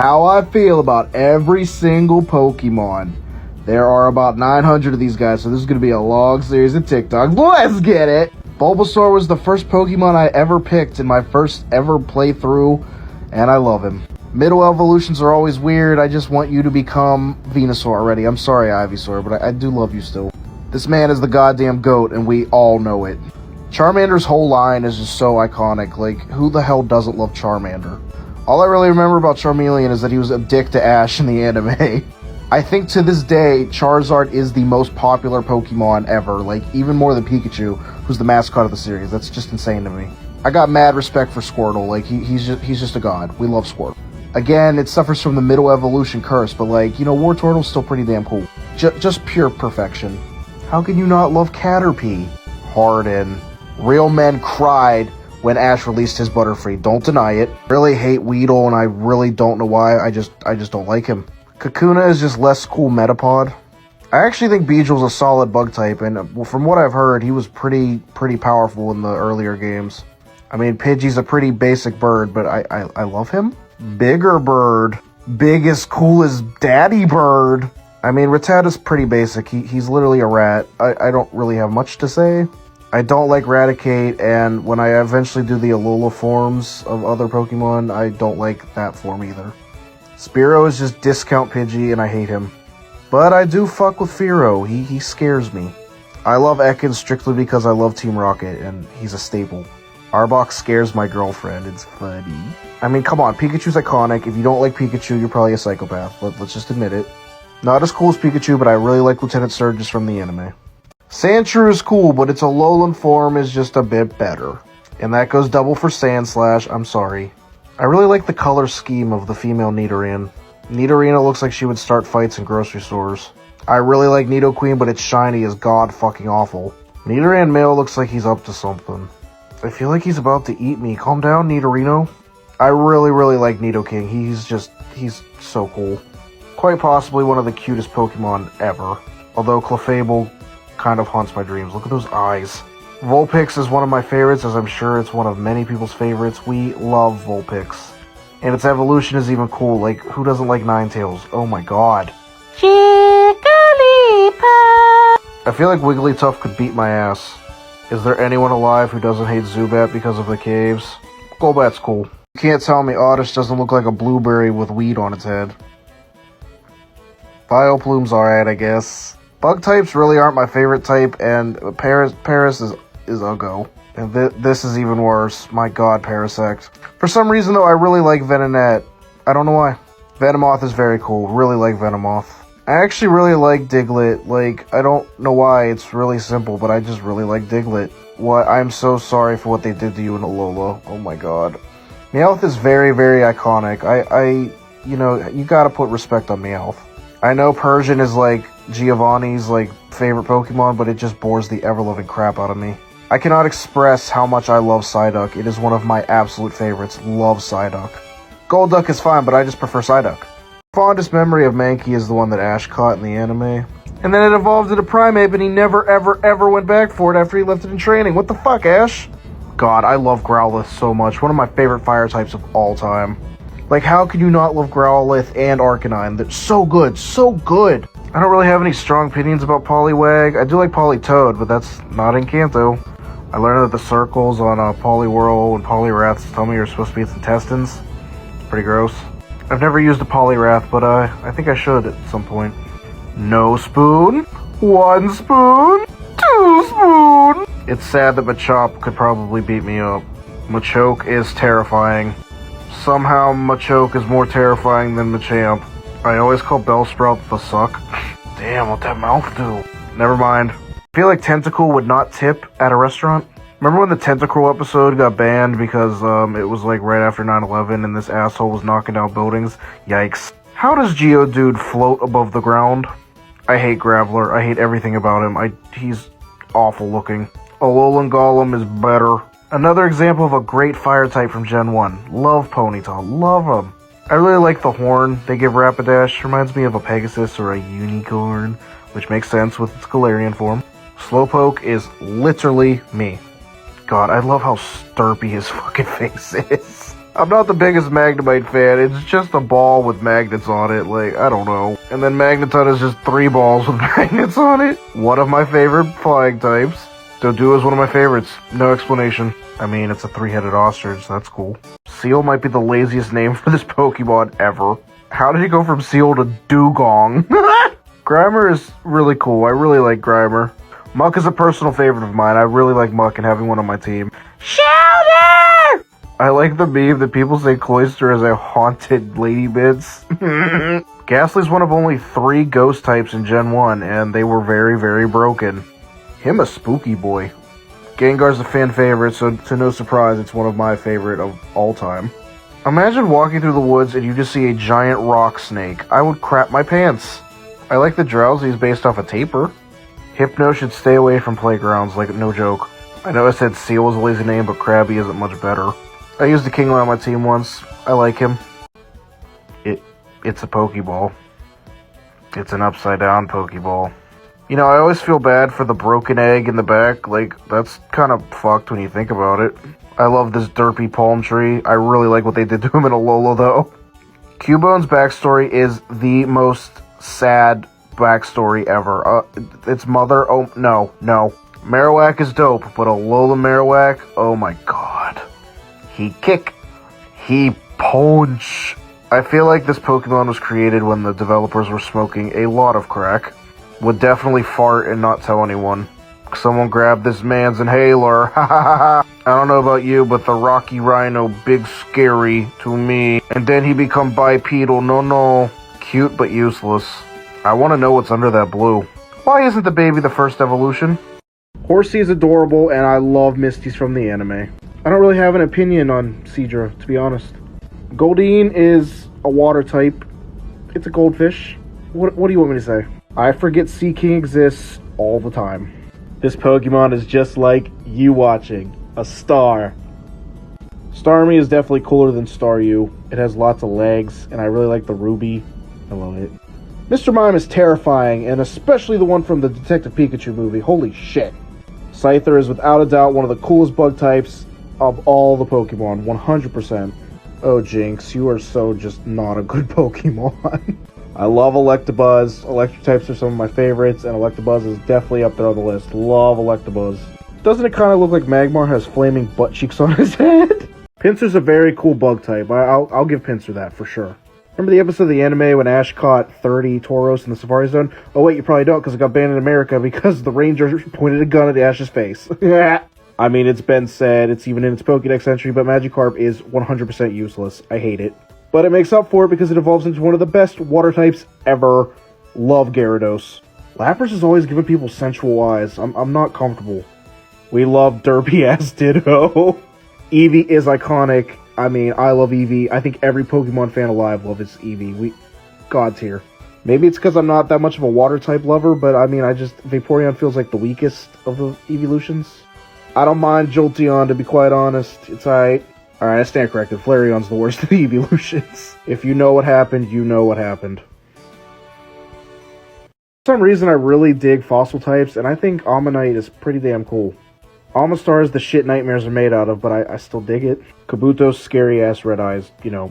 How I feel about every single Pokemon. There are about 900 of these guys, so this is going to be a long series of TikToks. Let's get it! Bulbasaur was the first Pokemon I ever picked in my first ever playthrough, and I love him. Middle evolutions are always weird. I just want you to become Venusaur already. I'm sorry, Ivysaur, but I do love you still. This man is the goddamn GOAT, and we all know it. Charmander's whole line is just so iconic. Like, who the hell doesn't love Charmander? All I really remember about Charmeleon is that he was a dick to Ash in the anime. I think to this day, Charizard is the most popular Pokemon ever, like, even more than Pikachu, who's the mascot of the series. That's just insane to me. I got mad respect for Squirtle. Like, he's just a god. We love Squirtle. Again, it suffers from the middle evolution curse, but, like, you know, Wartortle's still pretty damn cool. Just pure perfection. How can you not love Caterpie? Harden. Real men cried when Ash released his Butterfree. Don't deny it. Really hate Weedle, and I really don't know why. I just don't like him. Kakuna is just less cool Metapod. I actually think Beedrill's a solid bug type, and from what I've heard, he was pretty powerful in the earlier games. I mean, Pidgey's a pretty basic bird, but I love him. Bigger bird. Big as cool as Daddy Bird. I mean, Rattata's pretty basic. He's literally a rat. I don't really have much to say. I don't like Raticate, and when I eventually do the Alola forms of other Pokemon, I don't like that form either. Spearow is just discount Pidgey, and I hate him. But I do fuck with Fearow. He scares me. I love Ekans strictly because I love Team Rocket, and he's a staple. Arbok scares my girlfriend. It's funny. I mean, come on. Pikachu's iconic. If you don't like Pikachu, you're probably a psychopath. Let's just admit it. Not as cool as Pikachu, but I really like Lieutenant Surge from the anime. Sandshrew is cool, but its Alolan form is just a bit better. And that goes double for Sandslash. I'm sorry. I really like the color scheme of the female Nidoran. Nidorina looks like she would start fights in grocery stores. I really like Nidoqueen, but its shiny is god fucking awful. Nidoran male looks like he's up to something. I feel like he's about to eat me. Calm down, Nidorino. I really like Nidoking. He's so cool. Quite possibly one of the cutest Pokemon ever. Although Clefable kind of haunts my dreams. Look at those eyes. Vulpix is one of my favorites, as I'm sure it's one of many people's favorites. We love Vulpix. And its evolution is even cool. Like, who doesn't like Ninetales? Oh my god. Jigglypuff! I feel like Wigglytuff could beat my ass. Is there anyone alive who doesn't hate Zubat because of the caves? Golbat's cool. You can't tell me Oddish doesn't look like a blueberry with weed on its head. Vileplume's alright, I guess. Bug types really aren't my favorite type, and Paris is a go. And this is even worse. My god, Parasect. For some reason, though, I really like Venonat. I don't know why. Venomoth is very cool. Really like Venomoth. I actually really like Diglett. Like, I don't know why. It's really simple, but I just really like Diglett. What? I'm so sorry for what they did to you in Alola. Oh my god. Meowth is very iconic. You know, you gotta put respect on Meowth. I know Persian is like Giovanni's like favorite Pokemon, but it just bores the ever-loving crap out of me. I cannot express how much I love Psyduck. It is one of my absolute favorites. Love Psyduck. Golduck is fine, but I just prefer Psyduck. Fondest memory of Mankey is the one that Ash caught in the anime. And then it evolved into Primeape, and he never ever went back for it after he left it in training. What the fuck, Ash? God, I love Growlithe so much. One of my favorite fire types of all time. Like, how can you not love Growlithe and Arcanine? They're so good, so good. I don't really have any strong opinions about Poliwag. I do like Politoed, but that's not in Kanto. I learned that the circles on Poliwhirl and Poliwrath's tummy are supposed to be its intestines. Pretty gross. I've never used a Poliwrath, but I think I should at some point. No spoon, 1 spoon, 2 spoon. It's sad that Machop could probably beat me up. Machoke is terrifying. Somehow Machoke is more terrifying than Machamp. I always call Bellsprout the suck. Damn, what that mouth do? Never mind. I feel like Tentacool would not tip at a restaurant. Remember when the Tentacruel episode got banned because it was like right after 9/11 and this asshole was knocking down buildings? Yikes. How does Geodude float above the ground? I hate Graveler. I hate everything about him. He's awful looking. Alolan Golem is better. Another example of a great fire type from Gen 1. Love Ponyta. Love him. I really like the horn they give Rapidash. Reminds me of a Pegasus or a unicorn, which makes sense with its Galarian form. Slowpoke is literally me. God, I love how sturpy his fucking face is. I'm not the biggest Magnemite fan. It's just a ball with magnets on it. Like, I don't know. And then Magneton is just 3 balls with magnets on it. One of my favorite flying types. Doduo is one of my favorites. No explanation. I mean, it's a 3-headed ostrich. That's cool. Seal might be the laziest name for this Pokemon ever. How did he go from Seal to Dugong? Grimer is really cool. I really like Grimer. Muck is a personal favorite of mine. I really like Muck and having one on my team. Shelter! I like the meme that people say Cloyster is a haunted Lady Bits. Ghastly's one of only 3 ghost types in Gen 1, and they were very, very broken. Him a spooky boy. Gengar's a fan favorite, so to no surprise, it's one of my favorite of all time. Imagine walking through the woods and you just see a giant rock snake. I would crap my pants. I like the Drowsy's based off a Taper. Hypno should stay away from playgrounds, like no joke. I know I said Seal was a lazy name, but Krabby isn't much better. I used the Kingler on my team once. I like him. It's a Pokeball. It's an upside-down Pokeball. You know, I always feel bad for the broken egg in the back. Like, that's kind of fucked when you think about it. I love this derpy palm tree. I really like what they did to him in Alola, though. Cubone's backstory is the most sad backstory ever. Its mother, oh, no. Marowak is dope, but Alola Marowak, oh my god. He kick. He punch. I feel like this Pokemon was created when the developers were smoking a lot of crack. Would definitely fart and not tell anyone. Someone grab this man's inhaler. Ha ha ha ha. I don't know about you, but the Rocky Rhino big scary to me. And then he become bipedal. No. Cute but useless. I want to know what's under that blue. Why isn't the baby the first evolution? Horsey is adorable, and I love Misty's from the anime. I don't really have an opinion on Seadra, to be honest. Goldeen is a water type. It's a goldfish. What do you want me to say? I forget Sea King exists all the time. This Pokemon is just like you watching a star. Starmie is definitely cooler than Staryu. It has lots of legs, and I really like the Ruby. I love it. Mr. Mime is terrifying, and especially the one from the Detective Pikachu movie. Holy shit. Scyther is without a doubt one of the coolest bug types of all the Pokemon. 100%. Oh, Jinx, you are so just not a good Pokemon. I love Electabuzz. Electric types are some of my favorites, and Electabuzz is definitely up there on the list. Love Electabuzz. Doesn't it kind of look like Magmar has flaming butt cheeks on his head? Pinsir's a very cool bug type. I'll give Pinsir that for sure. Remember the episode of the anime when Ash caught 30 Tauros in the Safari Zone? Oh wait, you probably don't, because it got banned in America because the ranger pointed a gun at Ash's face. I mean, it's been said, it's even in its Pokédex entry, but Magikarp is 100% useless. I hate it. But it makes up for it because it evolves into one of the best water types ever. Love Gyarados. Lapras has always given people sensual eyes. I'm not comfortable. We love derpy-ass Ditto. Eevee is iconic. I mean, I love Eevee. I think every Pokemon fan alive loves Eevee. God tier. Maybe it's because I'm not that much of a water type lover, but I mean, Vaporeon feels like the weakest of the evolutions. I don't mind Jolteon, to be quite honest. It's alright. Alright, I stand corrected. Flareon's the worst of the evolutions. If you know what happened, you know what happened. For some reason, I really dig fossil types, and I think Ammonite is pretty damn cool. Amistar is the shit nightmares are made out of, but I still dig it. Kabuto's scary-ass red eyes,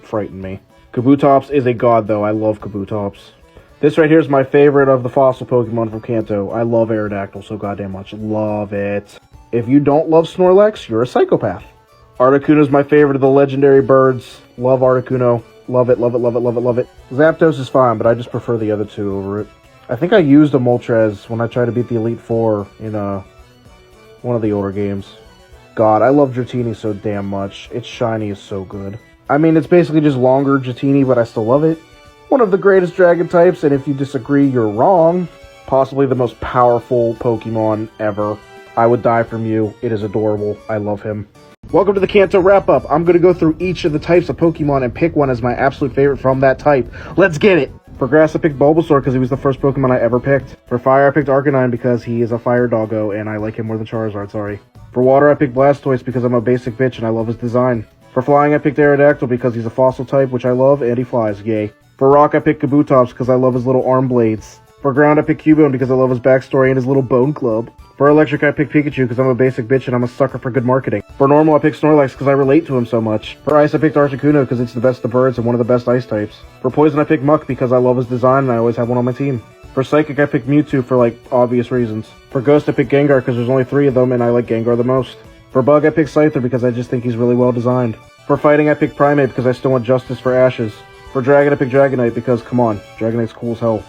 frighten me. Kabutops is a god, though. I love Kabutops. This right here is my favorite of the fossil Pokemon from Kanto. I love Aerodactyl so goddamn much. Love it. If you don't love Snorlax, you're a psychopath. Articuno is my favorite of the legendary birds. Love Articuno. Love it, love it, love it, love it, love it. Zapdos is fine, but I just prefer the other two over it. I think I used a Moltres when I tried to beat the Elite Four in one of the older games. God, I love Dratini so damn much. Its shiny is so good. I mean, it's basically just longer Dratini, but I still love it. One of the greatest dragon types, and if you disagree, you're wrong. Possibly the most powerful Pokemon ever. I would die from you. It is adorable. I love him. Welcome to the Kanto wrap-up. I'm going to go through each of the types of Pokemon and pick one as my absolute favorite from that type. Let's get it! For Grass, I picked Bulbasaur because he was the first Pokemon I ever picked. For Fire, I picked Arcanine because he is a fire doggo, and I like him more than Charizard, sorry. For Water, I picked Blastoise because I'm a basic bitch and I love his design. For Flying, I picked Aerodactyl because he's a fossil type, which I love, and he flies, yay. For Rock, I picked Kabutops because I love his little arm blades. For ground, I picked Cubone because I love his backstory and his little bone club. For electric, I picked Pikachu because I'm a basic bitch and I'm a sucker for good marketing. For normal, I picked Snorlax because I relate to him so much. For ice, I picked Articuno because it's the best of birds and one of the best ice types. For poison, I picked Muck because I love his design and I always have one on my team. For psychic, I picked Mewtwo for, obvious reasons. For ghost, I picked Gengar because there's only 3 of them and I like Gengar the most. For bug, I picked Scyther because I just think he's really well designed. For fighting, I picked Primeape because I still want justice for Ashes. For dragon, I picked Dragonite because, come on, Dragonite's cool as hell.